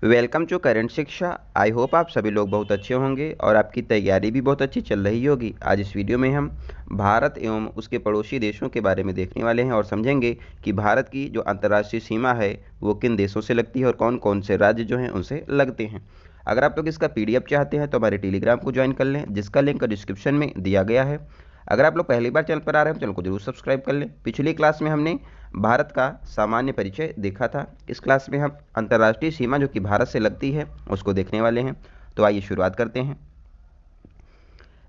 Welcome to current शिक्षा। I hope आप सभी लोग बहुत अच्छे होंगे और आपकी तैयारी भी बहुत अच्छी चल रही होगी। आज इस वीडियो में हम भारत एवं उसके पड़ोसी देशों के बारे में देखने वाले हैं और समझेंगे कि भारत की जो अंतर्राष्ट्रीय सीमा है वो किन देशों से लगती है और कौन कौन से राज्य जो हैं उनसे लगते हैं। अगर आप लोग इसका PDF चाहते हैं तो हमारे टेलीग्राम को ज्वाइन कर लें, जिसका लिंक डिस्क्रिप्शन में दिया गया है। अगर आप लोग पहली बार चैनल पर आ रहे हैं तो चैनल को जरूर सब्सक्राइब कर लें। पिछली क्लास में हमने भारत का सामान्य परिचय देखा था। इस क्लास में हम अंतर्राष्ट्रीय सीमा जो कि भारत से लगती है उसको देखने वाले हैं। तो आइए शुरुआत करते हैं।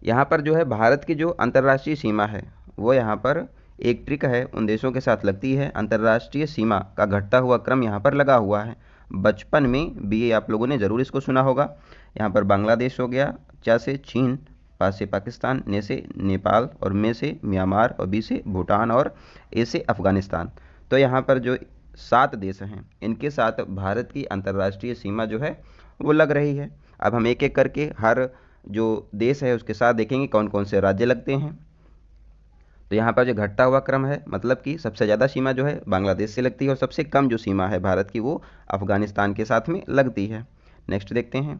यहाँ पर जो है भारत की जो अंतर्राष्ट्रीय सीमा है वो यहाँ पर एक ट्रिक है, उन देशों के साथ लगती है। अंतर्राष्ट्रीय सीमा का घटता हुआ क्रम यहाँ पर लगा हुआ है। बचपन में भी आप लोगों ने ज़रूर इसको सुना होगा। यहाँ पर बांग्लादेश हो गया, चा से चीन, पा से पाकिस्तान, ने से नेपाल और मे से म्यांमार और बी से भूटान और ए से अफ़गानिस्तान। तो यहाँ पर जो 7 देश हैं इनके साथ भारत की अंतर्राष्ट्रीय सीमा जो है वो लग रही है। अब हम एक एक करके हर जो देश है उसके साथ देखेंगे कौन कौन से राज्य लगते हैं। तो यहाँ पर जो घटता हुआ क्रम है मतलब कि सबसे ज़्यादा सीमा जो है बांग्लादेश से लगती है और सबसे कम जो सीमा है भारत की वो अफ़गानिस्तान के साथ में लगती है। नेक्स्ट देखते हैं।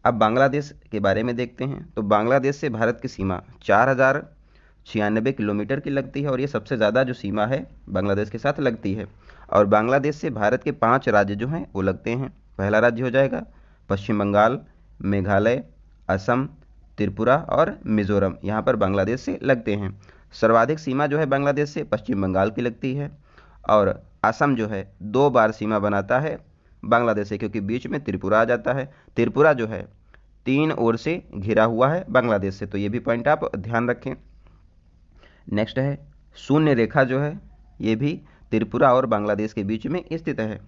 अब बांग्लादेश के बारे में देखते हैं। तो बांग्लादेश से भारत की सीमा 4096 किलोमीटर की लगती है और ये सबसे ज़्यादा जो सीमा है बांग्लादेश के साथ लगती है। और बांग्लादेश से भारत के 5 राज्य जो हैं वो लगते हैं। पहला राज्य हो जाएगा पश्चिम बंगाल, मेघालय, असम, त्रिपुरा और मिज़ोरम, यहाँ पर बांग्लादेश से लगते हैं। सर्वाधिक सीमा जो है बांग्लादेश से पश्चिम बंगाल की लगती है और असम जो है 2 बार सीमा बनाता है बांग्लादेश से, क्योंकि बीच में त्रिपुरा आ जाता है। त्रिपुरा जो है 3 ओर से घिरा हुआ है बांग्लादेश से, तो ये भी पॉइंट आप ध्यान रखें। नेक्स्ट है शून्य रेखा जो है ये भी त्रिपुरा और बांग्लादेश के बीच में स्थित है।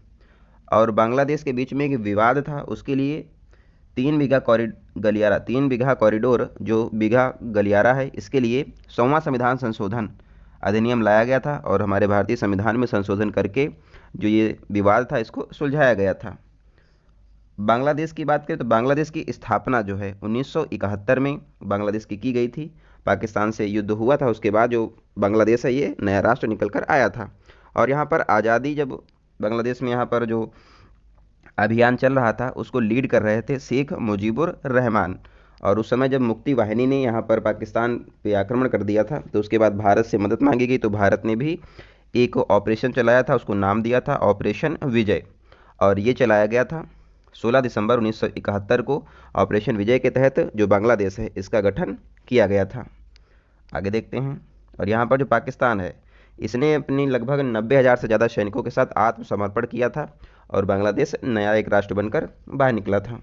और बांग्लादेश के बीच में एक विवाद था, उसके लिए 3 बीघा कॉरिडोर जो बीघा गलियारा है इसके लिए 100वां संविधान संशोधन अधिनियम लाया गया था और हमारे भारतीय संविधान में संशोधन करके जो ये विवाद था इसको सुलझाया गया था। बांग्लादेश की बात करें तो बांग्लादेश की स्थापना जो है 1971 में बांग्लादेश की गई थी। पाकिस्तान से युद्ध हुआ था, उसके बाद जो बांग्लादेश है ये नया राष्ट्र निकल कर आया था। और यहाँ पर आज़ादी जब बांग्लादेश में यहाँ पर जो अभियान चल रहा था उसको लीड कर रहे थे शेख मुजीबुर रहमान। और उस समय जब मुक्ति वाहिनी ने यहाँ पर पाकिस्तान पे आक्रमण कर दिया था तो उसके बाद भारत से मदद मांगी गई, तो भारत ने भी एक ऑपरेशन चलाया था, उसको नाम दिया था ऑपरेशन विजय। और ये चलाया गया था 16 दिसंबर 1971 को। ऑपरेशन विजय के तहत जो बांग्लादेश है इसका गठन किया गया था। आगे देखते हैं। और यहाँ पर जो पाकिस्तान है इसने अपनी लगभग 90,000 से ज़्यादा सैनिकों के साथ आत्मसमर्पण किया था और बांग्लादेश नया एक राष्ट्र बनकर बाहर निकला था।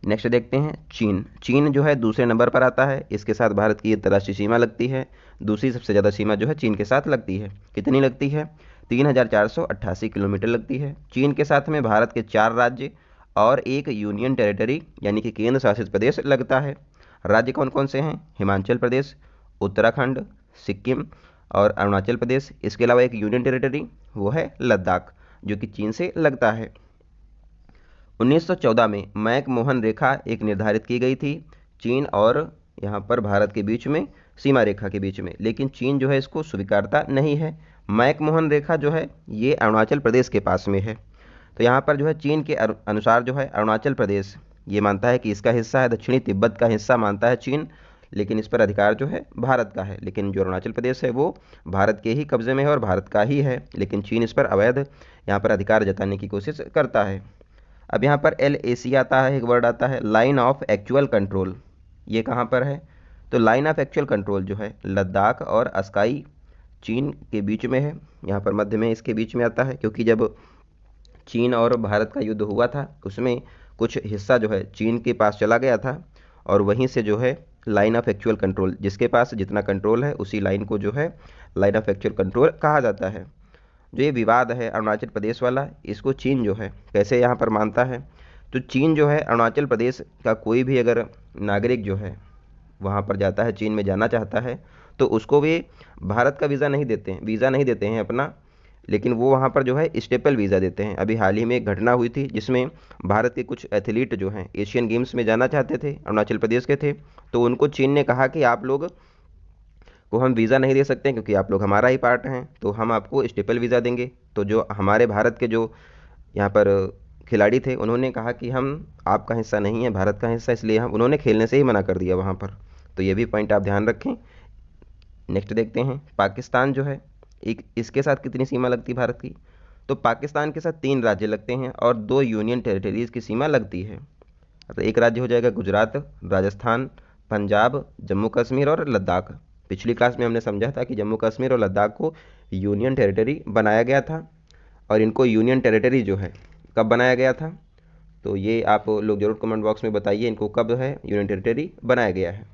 नेक्स्ट देखते हैं चीन। चीन जो है दूसरे नंबर पर आता है, इसके साथ भारत की अंतर्राष्ट्रीय सीमा लगती है। दूसरी सबसे ज़्यादा सीमा जो है चीन के साथ लगती है। कितनी लगती है? 3,488 किलोमीटर लगती है। चीन के साथ में भारत के 4 राज्य और एक यूनियन टेरिटरी यानी कि केंद्र शासित प्रदेश लगता है। राज्य कौन कौन से हैं? हिमाचल प्रदेश, उत्तराखंड, सिक्किम और अरुणाचल प्रदेश। इसके अलावा एक यूनियन टेरिटरी वो है लद्दाख जो कि चीन से लगता है। 1914 में मैक-मोहन रेखा एक निर्धारित की गई थी चीन और यहाँ पर भारत के बीच में, सीमा रेखा के बीच में, लेकिन चीन जो है इसको स्वीकारता नहीं है। मैक-मोहन रेखा जो है ये अरुणाचल प्रदेश के पास में है। तो यहाँ पर जो है चीन के अनुसार जो है अरुणाचल प्रदेश ये मानता है कि इसका हिस्सा है, दक्षिणी तिब्बत का हिस्सा मानता है चीन, लेकिन इस पर अधिकार जो है भारत का है। लेकिन जो अरुणाचल प्रदेश है वो भारत के ही कब्जे में है और भारत का ही है, लेकिन चीन इस पर अवैध यहाँ पर अधिकार जताने की कोशिश करता है। अब यहाँ पर LAC आता है, एक वर्ड आता है लाइन ऑफ एक्चुअल कंट्रोल। ये कहाँ पर है? तो लाइन ऑफ एक्चुअल कंट्रोल जो है लद्दाख और अस्काई चीन के बीच में है। यहाँ पर मध्य में इसके बीच में आता है, क्योंकि जब चीन और भारत का युद्ध हुआ था उसमें कुछ हिस्सा जो है चीन के पास चला गया था और वहीं से जो है लाइन ऑफ एक्चुअल कंट्रोल, जिसके पास जितना कंट्रोल है उसी लाइन को जो है लाइन ऑफ एक्चुअल कंट्रोल कहा जाता है। जो ये विवाद है अरुणाचल प्रदेश वाला, इसको चीन जो है कैसे यहाँ पर मानता है? तो चीन जो है अरुणाचल प्रदेश का कोई भी अगर नागरिक जो है वहाँ पर जाता है, चीन में जाना चाहता है, तो उसको वे भारत का वीज़ा नहीं देते हैं अपना, लेकिन वो वहाँ पर जो है स्टेपल वीज़ा देते हैं। अभी हाल ही में एक घटना हुई थी जिसमें भारत के कुछ एथलीट जो हैं एशियन गेम्स में जाना चाहते थे, अरुणाचल प्रदेश के थे, तो उनको चीन ने कहा कि आप लोग को हम वीज़ा नहीं दे सकते क्योंकि आप लोग हमारा ही पार्ट हैं, तो हम आपको स्टेपल वीज़ा देंगे। तो जो हमारे भारत के जो यहाँ पर खिलाड़ी थे उन्होंने कहा कि हम आपका हिस्सा नहीं है, भारत का हिस्सा, इसलिए हम उन्होंने खेलने से ही मना कर दिया वहाँ पर। तो ये भी पॉइंट आप ध्यान रखें। नेक्स्ट देखते हैं, पाकिस्तान जो है एक इसके साथ कितनी सीमा लगती है भारत की। तो पाकिस्तान के साथ 3 राज्य लगते हैं और 2 यूनियन टेरिटरीज की सीमा लगती है। तो एक राज्य हो जाएगा गुजरात, राजस्थान, पंजाब, जम्मू कश्मीर और लद्दाख। पिछली क्लास में हमने समझा था कि जम्मू कश्मीर और लद्दाख को यूनियन टेरिटरी बनाया गया था। और इनको यूनियन टेरिटरी जो है कब बनाया गया था, तो ये आप लोग जरूर कमेंट बॉक्स में बताइए इनको कब है यूनियन टेरिटरी बनाया गया है।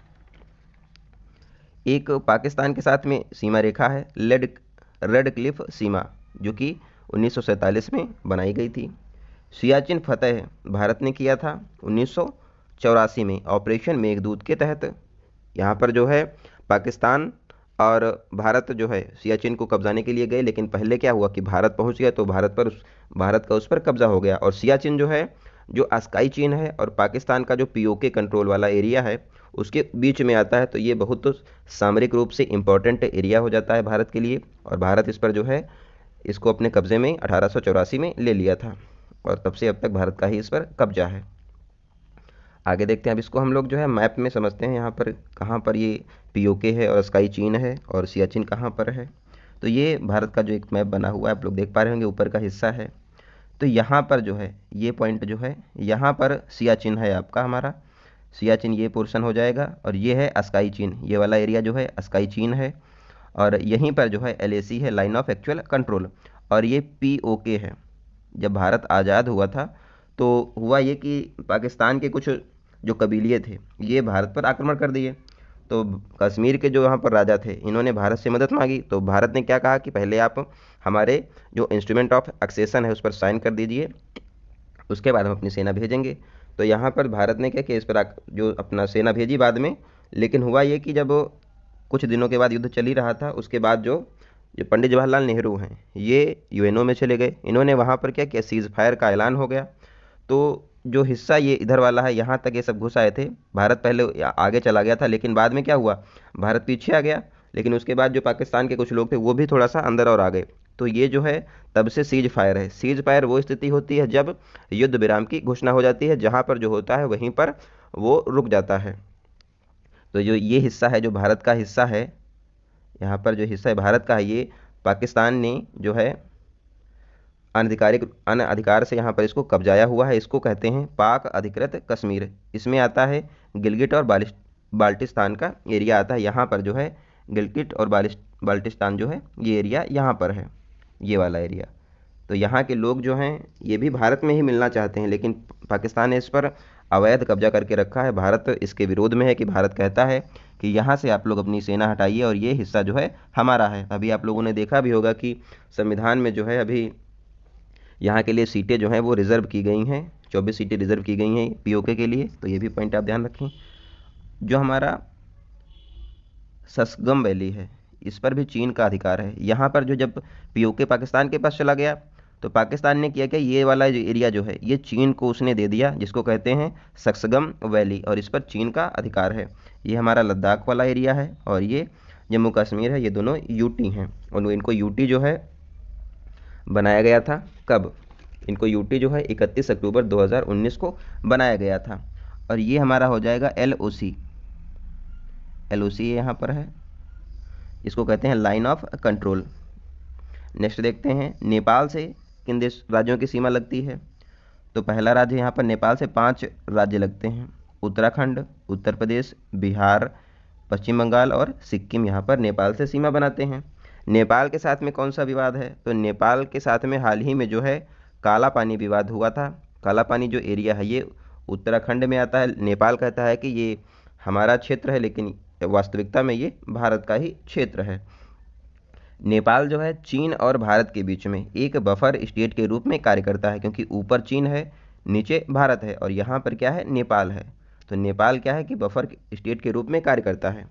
एक पाकिस्तान के साथ में सीमा रेखा है रेड क्लिफ सीमा, जो कि 1947 में बनाई गई थी। सियाचिन फतेह भारत ने किया था 1984 में ऑपरेशन मेघदूत के तहत। यहाँ पर जो है पाकिस्तान और भारत जो है सियाचिन को कब्जाने के लिए गए, लेकिन पहले क्या हुआ कि भारत पहुंच गया तो भारत का उस पर कब्जा हो गया। और सियाचिन जो है जो अस्काई चीन है और पाकिस्तान का जो पीओके कंट्रोल वाला एरिया है उसके बीच में आता है। तो ये बहुत सामरिक रूप से इम्पोर्टेंट एरिया हो जाता है भारत के लिए, और भारत इस पर जो है इसको अपने कब्जे में 1884 में ले लिया था, और तब से अब तक भारत का ही इस पर कब्जा है। आगे देखते हैं, अब इसको हम लोग जो है मैप में समझते हैं, यहाँ पर कहाँ पर ये पीओके है और स्काई चीन है और सियाचिन कहाँ पर है। तो ये भारत का जो एक मैप बना हुआ है आप लोग देख पा रहे होंगे, ऊपर का हिस्सा है। तो यहाँ पर जो है ये पॉइंट जो है यहाँ पर सियाचिन है आपका, हमारा सियाचिन ये पोर्शन हो जाएगा, और ये है अस्काई चीन, ये वाला एरिया जो है अस्काई चीन है। और यहीं पर जो है LAC है, लाइन ऑफ एक्चुअल कंट्रोल, और ये POK है। जब भारत आज़ाद हुआ था तो हुआ ये कि पाकिस्तान के कुछ जो कबीले थे ये भारत पर आक्रमण कर दिए। तो कश्मीर के जो यहाँ पर राजा थे इन्होंने भारत से मदद मांगी, तो भारत ने क्या कहा कि पहले आप हमारे जो इंस्ट्रूमेंट ऑफ एक्सेशन है उस पर साइन कर दीजिए, उसके बाद हम अपनी सेना भेजेंगे। तो यहाँ पर भारत ने क्या किया, इस पर जो अपना सेना भेजी बाद में। लेकिन हुआ ये कि जब कुछ दिनों के बाद युद्ध चल ही रहा था, उसके बाद जो जो पंडित जवाहरलाल नेहरू हैं ये UNO में चले गए। इन्होंने वहाँ पर क्या किया, सीज फायर का ऐलान हो गया। तो जो हिस्सा ये इधर वाला है यहाँ तक ये सब घुस आए थे, भारत पहले आगे चला गया था, लेकिन बाद में क्या हुआ, भारत पीछे आ गया। लेकिन उसके बाद जो पाकिस्तान के कुछ लोग थे वो भी थोड़ा सा अंदर और आ गए। तो ये जो है तब से सीज फायर है। सीज फायर वो स्थिति होती है जब युद्ध विराम की घोषणा हो जाती है, जहाँ पर जो होता है वहीं पर वो रुक जाता है। तो जो ये हिस्सा है जो भारत का हिस्सा है, यहाँ पर जो हिस्सा है भारत का है, ये पाकिस्तान ने जो है अनधिकार से यहाँ पर इसको कब्जाया हुआ है। इसको कहते हैं पाक अधिकृत कश्मीर। इसमें आता है गिलगिट और बाल्टिस्तान का एरिया आता है। यहाँ पर जो है गिलगिट और बाल्टिस्तान जो है ये एरिया यहाँ पर है, ये वाला एरिया। तो यहाँ के लोग जो हैं ये भी भारत में ही मिलना चाहते हैं, लेकिन पाकिस्तान ने इस पर अवैध कब्जा करके रखा है। भारत इसके विरोध में है कि भारत कहता है कि यहाँ से आप लोग अपनी सेना हटाइए और ये हिस्सा जो है हमारा है। अभी आप लोगों ने देखा भी होगा कि संविधान में जो है अभी यहाँ के लिए सीटें जो हैं वो रिज़र्व की गई हैं, 24 सीटें रिज़र्व की गई हैं POK के लिए। तो ये भी पॉइंट आप ध्यान रखें। जो हमारा ससगम वैली है इस पर भी चीन का अधिकार है। यहाँ पर जो जब POK पाकिस्तान के पास चला गया तो पाकिस्तान ने किया कि ये वाला जो एरिया जो है ये चीन को उसने दे दिया, जिसको कहते हैं ससगम वैली, और इस पर चीन का अधिकार है। ये हमारा लद्दाख वाला एरिया है और ये जम्मू कश्मीर है, ये दोनों UT हैं। और इनको UT जो है बनाया गया था कब, इनको UT जो है 31 अक्टूबर 2019 को बनाया गया था। और ये हमारा हो जाएगा LOC यहाँ पर है, इसको कहते हैं लाइन ऑफ कंट्रोल। नेक्स्ट देखते हैं, नेपाल से किन देश राज्यों की सीमा लगती है। तो पहला राज्य यहाँ पर नेपाल से 5 राज्य लगते हैं, उत्तराखंड, उत्तर प्रदेश, बिहार, पश्चिम बंगाल और सिक्किम यहाँ पर नेपाल से सीमा बनाते हैं। नेपाल के साथ में कौन सा विवाद है, तो नेपाल के साथ में हाल ही में जो है काला पानी विवाद हुआ था। काला पानी जो एरिया है ये उत्तराखंड में आता है। नेपाल कहता है कि ये हमारा क्षेत्र है, लेकिन वास्तविकता में ये भारत का ही क्षेत्र है। नेपाल जो है चीन और भारत के बीच में एक बफर स्टेट के रूप में कार्य करता है, क्योंकि ऊपर चीन है, नीचे भारत है और यहाँ पर क्या है, नेपाल है। तो नेपाल क्या है कि बफर स्टेट के रूप में कार्य करता है।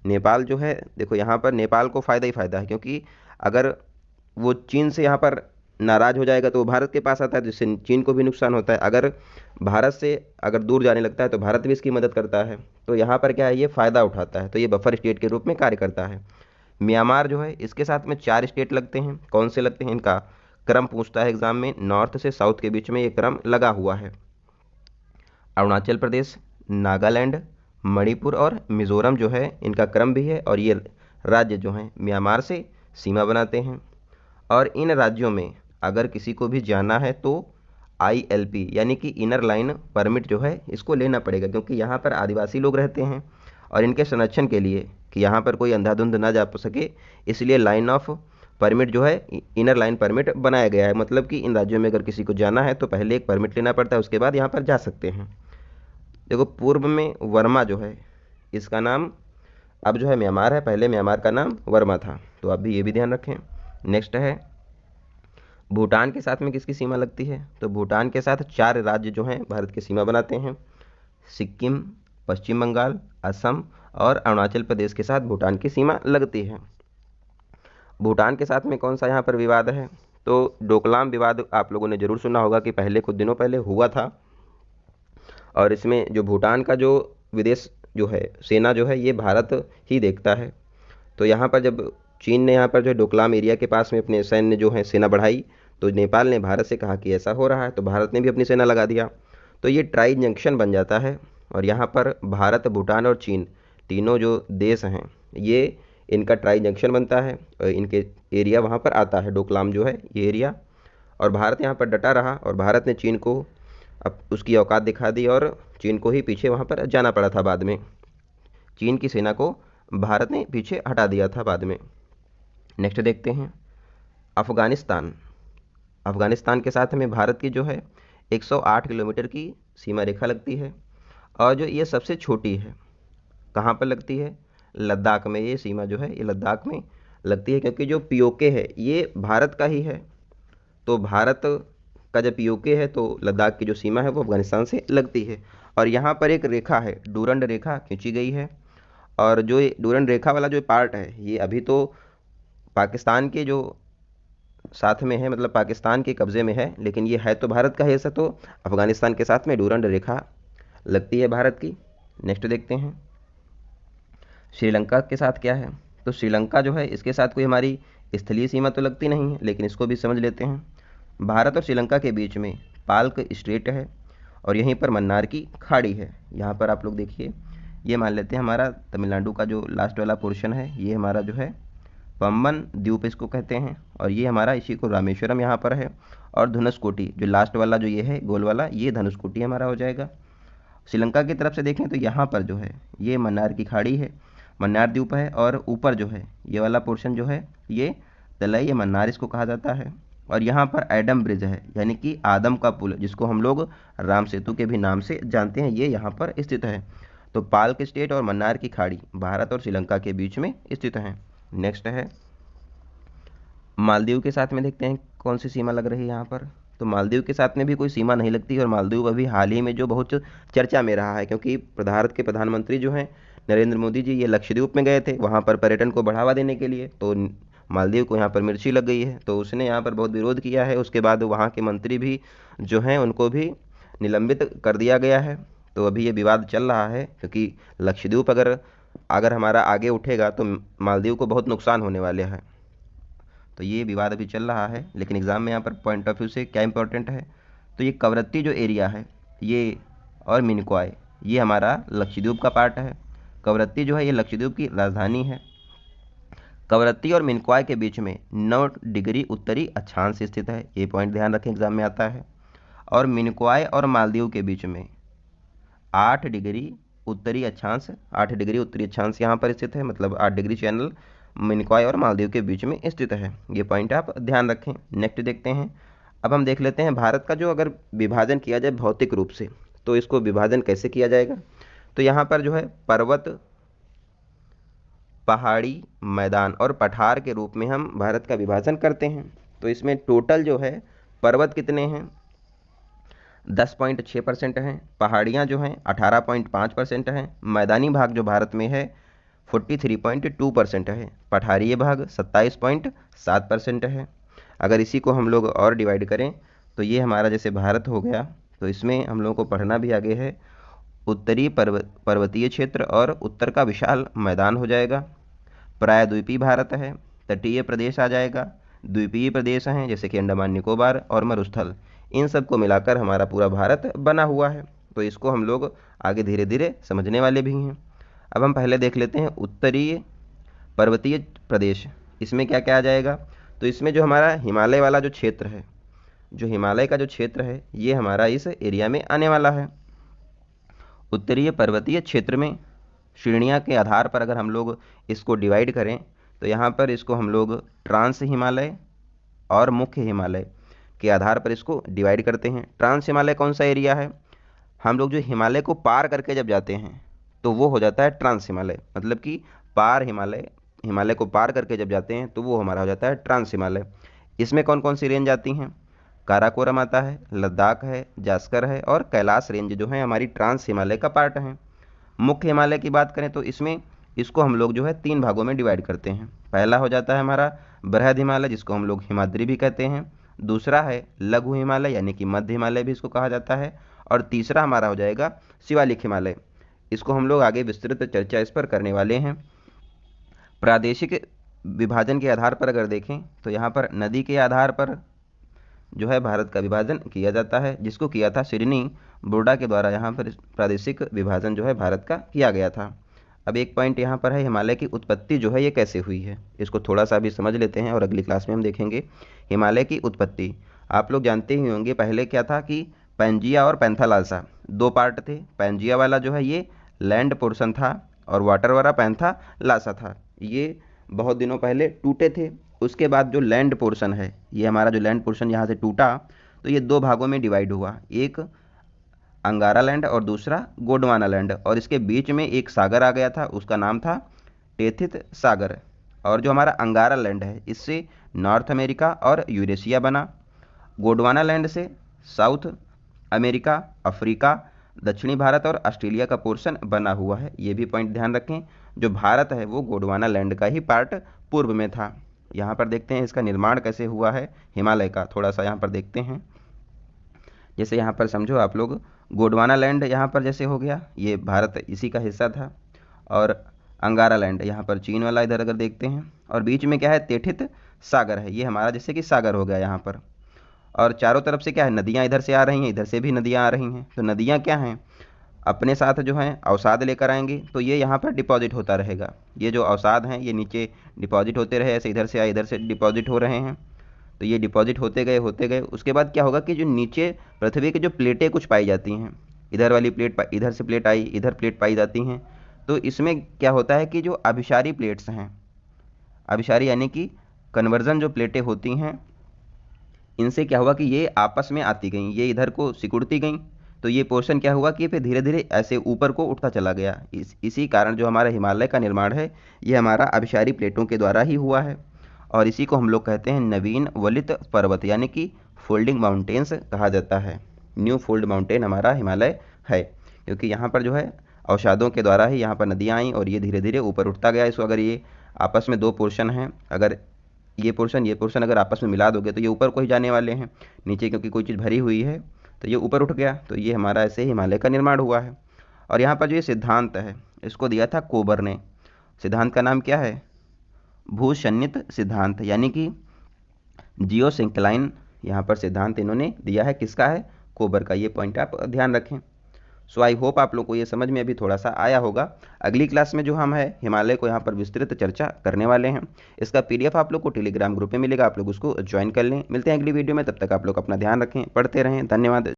नेपाल जो है देखो यहाँ पर नेपाल को फ़ायदा ही फ़ायदा है, क्योंकि अगर वो चीन से यहाँ पर नाराज़ हो जाएगा तो वो भारत के पास आता है, जिससे चीन को भी नुकसान होता है। अगर भारत से अगर दूर जाने लगता है तो भारत भी इसकी मदद करता है। तो यहाँ पर क्या है, ये फ़ायदा उठाता है, तो ये बफर स्टेट के रूप में कार्य करता है। म्यांमार जो है इसके साथ में 4 स्टेट लगते हैं। कौन से लगते हैं, इनका क्रम पूछता है एग्जाम में, नॉर्थ से साउथ के बीच में ये क्रम लगा हुआ है। अरुणाचल प्रदेश, नागालैंड, मणिपुर और मिजोरम जो है इनका क्रम भी है, और ये राज्य जो हैं म्यांमार से सीमा बनाते हैं। और इन राज्यों में अगर किसी को भी जाना है तो ILP यानी कि इनर लाइन परमिट जो है इसको लेना पड़ेगा, क्योंकि यहाँ पर आदिवासी लोग रहते हैं और इनके संरक्षण के लिए कि यहाँ पर कोई अंधाधुंध ना जा सके, इसलिए लाइन ऑफ परमिट जो है इनर लाइन परमिट बनाया गया है। मतलब कि इन राज्यों में अगर किसी को जाना है तो पहले एक परमिट लेना पड़ता है, उसके बाद यहाँ पर जा सकते हैं। देखो पूर्व में वर्मा जो है इसका नाम अब जो है म्यांमार है, पहले म्यांमार का नाम वर्मा था, तो आप भी ये भी ध्यान रखें। नेक्स्ट है भूटान के साथ में किसकी सीमा लगती है, तो भूटान के साथ 4 राज्य जो हैं भारत की सीमा बनाते हैं, सिक्किम, पश्चिम बंगाल, असम और अरुणाचल प्रदेश के साथ भूटान की सीमा लगती है। भूटान के साथ में कौन सा यहाँ पर विवाद है, तो डोकलाम विवाद आप लोगों ने जरूर सुना होगा कि पहले कुछ दिनों पहले हुआ था, और इसमें जो भूटान का जो विदेश जो है सेना जो है ये भारत ही देखता है। तो यहाँ पर जब चीन ने यहाँ पर जो डोकलाम एरिया के पास में अपने सैन्य जो है सेना बढ़ाई, तो नेपाल ने भारत से कहा कि ऐसा हो रहा है, तो भारत ने भी अपनी सेना लगा दिया, तो ये ट्राई जंक्शन बन जाता है। और यहाँ पर भारत, भूटान और चीन तीनों जो देश हैं ये इनका ट्राई जंक्शन बनता है, और इनके एरिया वहाँ पर आता है, डोकलाम जो है ये एरिया। और भारत यहाँ पर डटा रहा, और भारत ने चीन को अब उसकी औकात दिखा दी, और चीन को ही पीछे वहाँ पर जाना पड़ा था बाद में। चीन की सेना को भारत ने पीछे हटा दिया था बाद में। नेक्स्ट देखते हैं अफ़गानिस्तान। अफ़गानिस्तान के साथ में भारत की जो है 108 किलोमीटर की सीमा रेखा लगती है, और जो ये सबसे छोटी है कहाँ पर लगती है, लद्दाख में। ये सीमा जो है ये लद्दाख में लगती है, क्योंकि जो POK है ये भारत का ही है, तो भारत का जब POK है तो लद्दाख की जो सीमा है वो अफगानिस्तान से लगती है। और यहाँ पर एक रेखा है, डूरंड रेखा खींची गई है, और जो ये डूरंड रेखा वाला जो पार्ट है ये अभी तो पाकिस्तान के जो साथ में है, मतलब पाकिस्तान के कब्ज़े में है, लेकिन ये है तो भारत का है ऐसा, तो अफगानिस्तान के साथ में डूरंड रेखा लगती है भारत की। नेक्स्ट देखते हैं श्रीलंका के साथ क्या है, तो श्रीलंका जो है इसके साथ कोई हमारी स्थलीय सीमा तो लगती नहीं है, लेकिन इसको भी समझ लेते हैं। भारत और श्रीलंका के बीच में पाल्क स्ट्रेट है, और यहीं पर मन्नार की खाड़ी है। यहाँ पर आप लोग देखिए, ये मान लेते हैं हमारा तमिलनाडु का जो लास्ट वाला पोर्शन है ये हमारा जो है पम्बन द्वीप इसको कहते हैं, और ये हमारा इसी को रामेश्वरम यहाँ पर है, और धनुषकोटी जो लास्ट वाला जो ये है गोल वाला ये धनुषकोटी हमारा हो जाएगा। श्रीलंका की तरफ से देखें तो यहाँ पर जो है ये मन्नार की खाड़ी है, मन्नार द्वीप है, और ऊपर जो है ये वाला पोर्शन जो है ये तलई मन्नार इसको कहा जाता है। और यहाँ पर एडम ब्रिज है, यानी कि आदम का पुल, जिसको हम लोग राम सेतु के भी नाम से जानते हैं, ये यहाँ पर स्थित है। तो पाल्क स्टेट और मन्नार की खाड़ी भारत और श्रीलंका के बीच में स्थित है। नेक्स्ट है मालदीव के साथ में, देखते हैं कौन सी सीमा लग रही है यहाँ पर, तो मालदीव के साथ में भी कोई सीमा नहीं लगती, और मालदीव अभी हाल ही में जो बहुत चर्चा में रहा है, क्योंकि भारत के प्रधानमंत्री जो हैं नरेंद्र मोदी जी ये लक्षद्वीप में गए थे वहाँ पर पर्यटन को बढ़ावा देने के लिए, तो मालदीव को यहाँ पर मिर्ची लग गई है, तो उसने यहाँ पर बहुत विरोध किया है। उसके बाद वहाँ के मंत्री भी जो हैं उनको भी निलंबित कर दिया गया है। तो अभी ये विवाद चल रहा है, क्योंकि लक्षद्वीप अगर हमारा आगे उठेगा तो मालदीव को बहुत नुकसान होने वाले हैं। तो ये विवाद अभी चल रहा है, लेकिन एग्ज़ाम में यहाँ पर पॉइंट ऑफ व्यू से क्या इंपॉर्टेंट है, तो ये कवरत्ती जो एरिया है ये और मिनिकॉय ये हमारा लक्षद्वीप का पार्ट है। कवरत्ती जो है ये लक्षद्वीप की राजधानी है। कवरत्ती और मिनिकॉय के बीच में 9 डिग्री उत्तरी अक्षांश स्थित है, ये पॉइंट ध्यान रखें एग्जाम में आता है। और मिनिकॉय और मालदीव के बीच में 8 डिग्री उत्तरी अक्षांश, 8 डिग्री उत्तरी अक्षांश यहाँ पर स्थित है, मतलब 8 डिग्री चैनल मिनिकॉय और मालदीव के बीच में स्थित है। ये पॉइंट आप ध्यान रखें। नेक्स्ट देखते हैं, अब हम देख लेते हैं भारत का जो अगर विभाजन किया जाए भौतिक रूप से तो इसको विभाजन कैसे किया जाएगा। तो यहाँ पर जो है पर्वत, पहाड़ी, मैदान और पठार के रूप में हम भारत का विभाजन करते हैं। तो इसमें टोटल जो है पर्वत कितने हैं, 10.6% हैं, पहाड़ियाँ जो हैं 18.5% हैं, मैदानी भाग जो भारत में है 43.2% है, पठारीय भाग 27.7% है। अगर इसी को हम लोग और डिवाइड करें तो ये हमारा जैसे भारत हो गया, तो इसमें हम लोगों को पढ़ना भी आगे है उत्तरी पर्वतीय क्षेत्र और उत्तर का विशाल मैदान हो जाएगा। प्रायद्वीपीय भारत है, तटीय प्रदेश आ जाएगा, द्वीपीय प्रदेश हैं जैसे कि अंडमान निकोबार और मरुस्थल, इन सब को मिलाकर हमारा पूरा भारत बना हुआ है। तो इसको हम लोग आगे धीरे धीरे समझने वाले भी हैं। अब हम पहले देख लेते हैं उत्तरीय पर्वतीय प्रदेश, इसमें क्या क्या आ जाएगा। तो इसमें जो हमारा हिमालय वाला जो क्षेत्र है, जो हिमालय का जो क्षेत्र है, ये हमारा इस एरिया में आने वाला है। उत्तरीय पर्वतीय क्षेत्र में श्रेणियाँ के आधार पर अगर हम लोग इसको डिवाइड करें तो यहाँ पर इसको हम लोग ट्रांस हिमालय और मुख्य हिमालय के आधार पर इसको डिवाइड करते हैं। ट्रांस हिमालय कौन सा एरिया है, हम लोग जो हिमालय को पार करके जब जाते हैं तो वो हो जाता है ट्रांस हिमालय, मतलब कि पार हिमालय, हिमालय को पार करके जब जाते हैं तो वो हमारा हो जाता है ट्रांस हिमालय। इसमें कौन कौन सी रेंज आती हैं, काराकोरम आता है, लद्दाख है, जास्कर है और कैलाश रेंज जो है हमारी ट्रांस हिमालय का पार्ट है। मुख्य हिमालय की बात करें तो इसमें इसको हम लोग जो है 3 भागों में डिवाइड करते हैं। पहला हो जाता है हमारा बृहद हिमालय जिसको हम लोग हिमाद्री भी कहते हैं, दूसरा है लघु हिमालय यानी कि मध्य हिमालय भी इसको कहा जाता है, और तीसरा हमारा हो जाएगा शिवालिक हिमालय। इसको हम लोग आगे विस्तृत चर्चा इस पर करने वाले हैं। प्रादेशिक विभाजन के आधार पर अगर देखें तो यहाँ पर नदी के आधार पर जो है भारत का विभाजन किया जाता है, जिसको किया था सिडनी बोर्डा के द्वारा। यहाँ पर प्रादेशिक विभाजन जो है भारत का किया गया था। अब एक पॉइंट यहाँ पर है, हिमालय की उत्पत्ति जो है ये कैसे हुई है, इसको थोड़ा सा भी समझ लेते हैं और अगली क्लास में हम देखेंगे हिमालय की उत्पत्ति। आप लोग जानते ही होंगे पहले क्या था कि पैंजिया और पैंथालाल्सा 2 पार्ट थे। पैंजिया वाला जो है ये लैंड पोर्शन था और वाटर वाला पैंथालाल्सा था, ये बहुत दिनों पहले टूटे थे। उसके बाद जो लैंड पोर्शन है, ये हमारा जो लैंड पोर्शन यहाँ से टूटा तो ये 2 भागों में डिवाइड हुआ, एक अंगारा लैंड और दूसरा गोंडवाना लैंड, और इसके बीच में एक सागर आ गया था, उसका नाम था टेथित सागर। और जो हमारा अंगारा लैंड है इससे नॉर्थ अमेरिका और यूरेशिया बना, गोंडवाना लैंड से साउथ अमेरिका, अफ्रीका, दक्षिणी भारत और ऑस्ट्रेलिया का पोर्शन बना हुआ है। ये भी पॉइंट ध्यान रखें, जो भारत है वो गोंडवाना लैंड का ही पार्ट पूर्व में था। यहाँ पर देखते हैं इसका निर्माण कैसे हुआ है हिमालय का, थोड़ा सा यहाँ पर देखते हैं। जैसे यहाँ पर समझो आप लोग, गोंडवाना लैंड यहाँ पर जैसे हो गया, ये भारत इसी का हिस्सा था, और अंगारा लैंड यहाँ पर चीन वाला इधर अगर देखते हैं, और बीच में क्या है तेठित सागर है, ये हमारा जैसे कि सागर हो गया यहाँ पर। और चारों तरफ से क्या है, नदियाँ इधर से आ रही हैं, इधर से भी नदियाँ आ रही हैं। तो नदियाँ क्या हैं, अपने साथ जो हैं अवसाद लेकर आएंगे, तो ये यहाँ पर डिपॉजिट होता रहेगा। ये जो अवसाद हैं ये नीचे डिपॉजिट होते रहे, ऐसे इधर से आए इधर से डिपॉजिट हो रहे हैं, तो ये डिपॉजिट होते गए। उसके बाद क्या होगा कि जो नीचे पृथ्वी की जो प्लेटें कुछ पाई जाती हैं, इधर वाली प्लेट इधर से प्लेट आई, इधर प्लेट पाई जाती हैं, तो इसमें क्या होता है कि जो अभिसारी प्लेट्स हैं, अभिसारी यानी कि कन्वर्जन जो प्लेटें होती हैं, इनसे क्या हुआ कि ये आपस में आती गई, ये इधर को सिकुड़ती गई, तो ये पोर्शन क्या हुआ कि फिर धीरे धीरे ऐसे ऊपर को उठता चला गया। इसी कारण जो हमारा हिमालय का निर्माण है ये हमारा अभिसारी प्लेटों के द्वारा ही हुआ है, और इसी को हम लोग कहते हैं नवीन वलित पर्वत यानी कि फोल्डिंग माउंटेन्स कहा जाता है। न्यू फोल्ड माउंटेन हमारा हिमालय है, क्योंकि यहाँ पर जो है अवसादों के द्वारा ही यहाँ पर नदियाँ आई और ये धीरे धीरे ऊपर उठता गया। इसको अगर ये आपस में 2 पोर्शन हैं, अगर ये पोर्शन अगर आपस में मिला दोगे तो ये ऊपर को ही जाने वाले हैं, नीचे क्योंकि कोई चीज़ भरी हुई है तो ये ऊपर उठ गया, तो ये हमारा ऐसे हिमालय का निर्माण हुआ है। और यहाँ पर जो ये सिद्धांत है इसको दिया था कोबर ने। सिद्धांत का नाम क्या है, भूसंनित सिद्धांत, यानी कि जियोसिंक्लाइन यहाँ पर सिद्धांत इन्होंने दिया है, किसका है, कोबर का। ये पॉइंट आप ध्यान रखें। सो आई होप आप लोग को ये समझ में अभी थोड़ा सा आया होगा। अगली क्लास में जो हम है हिमालय को यहाँ पर विस्तृत चर्चा करने वाले हैं। इसका PDF आप लोग को टेलीग्राम ग्रुप में मिलेगा, आप लोग उसको ज्वाइन कर लें। मिलते हैं अगली वीडियो में, तब तक आप लोग अपना ध्यान रखें, पढ़ते रहें। धन्यवाद।